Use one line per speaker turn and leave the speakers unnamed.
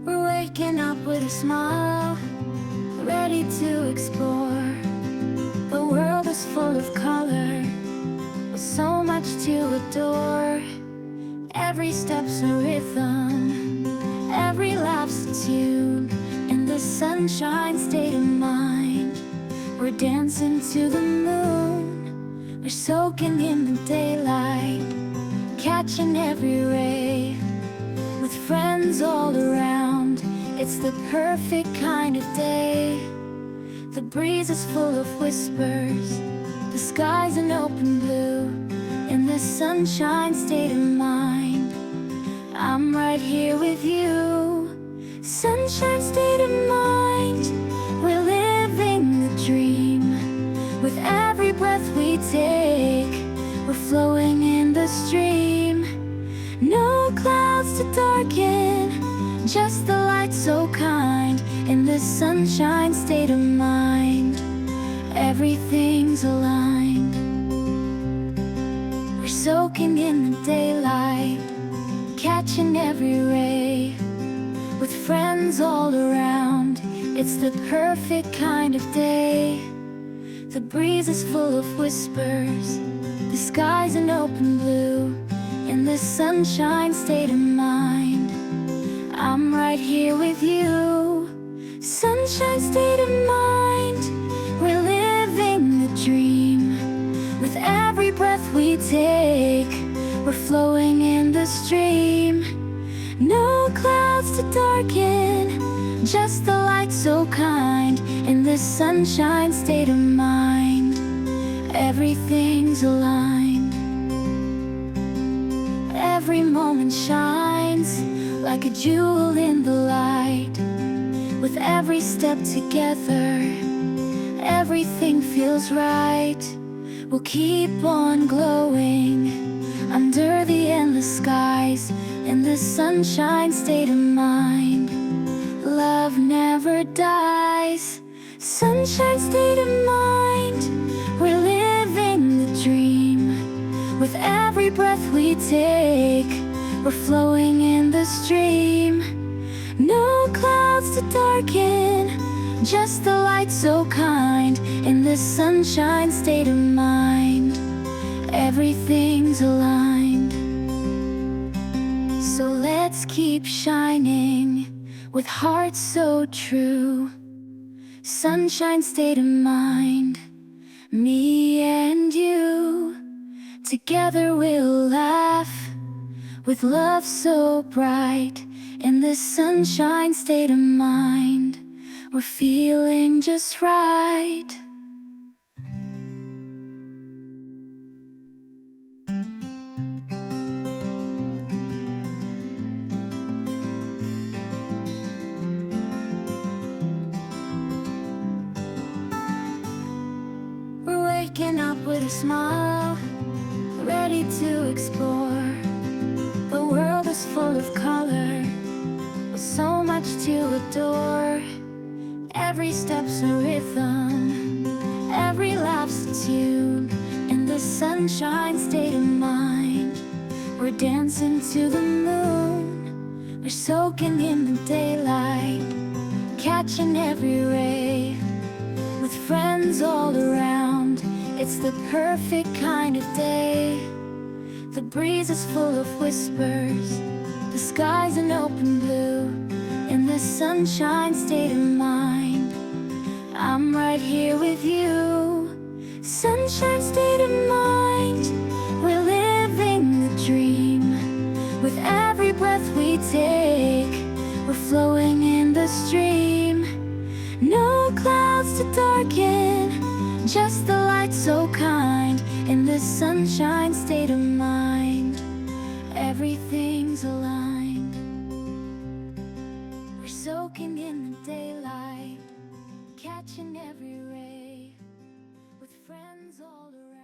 We're waking up with a smile, ready to explore. The world is full of color, with so much to adore. Every step's a rhythm, every laugh's a tune. In the sunshine state of mind, we're dancing to the moon. We're soaking in the daylight, catching every ray. With friends all around, it's the perfect kind of day. The breeze is full of whispers, the sky's an open blue. In this sunshine state of mind, I'm right here with you. Sunshine state of mind, we're living the dream. With every breath we take, we're flowing in the stream. No clouds to darken, just the light so kind. In this sunshine state of mind, everything's aligned. We're soaking in the daylight, catching every ray. With friends all around, it's the perfect kind of day. The breeze is full of whispers, the sky's an open blue. In this sunshine state of mind, I'm right here with you. Sunshine state of mind, we're living the dream. With every breath we take, we're flowing in the stream. No clouds to darken, just the light so kind. In this sunshine state of mind, everything's aligned. Every moment shines like a jewel in the light. With every step together, everything feels right. We'll keep on glowing under the endless skies. In the sunshine state of mind, love never dies. Sunshine state of mind, we're living the dream. With every breath we take, we're flowing in the stream. No clouds to darken, just the light so kind. In this sunshine state of mind, everything's aligned. So let's keep shining with hearts so true. Sunshine state of mind, me and you. Together we'll laugh with love so bright. In this sunshine state of mind, we're feeling just right. We're waking up with a smile, ready to explore. The world is full of color, with so much to adore. Every step's a rhythm, every laugh's a tune. In the sunshine state of mind, we're dancing to the moon. We're soaking in the daylight, catching every ray. With friends all around, it's the perfect kind of day. The breeze is full of whispers, the sky's an open blue. In this sunshine state of mind, I'm right here with you. Sunshine state of mind, we're living the dream. With every breath we take, we're flowing in the stream. No clouds to darken, just the light so kind. In this sunshine state of mind, everything's aligned. We're soaking in the daylight, catching every ray. With friends all around.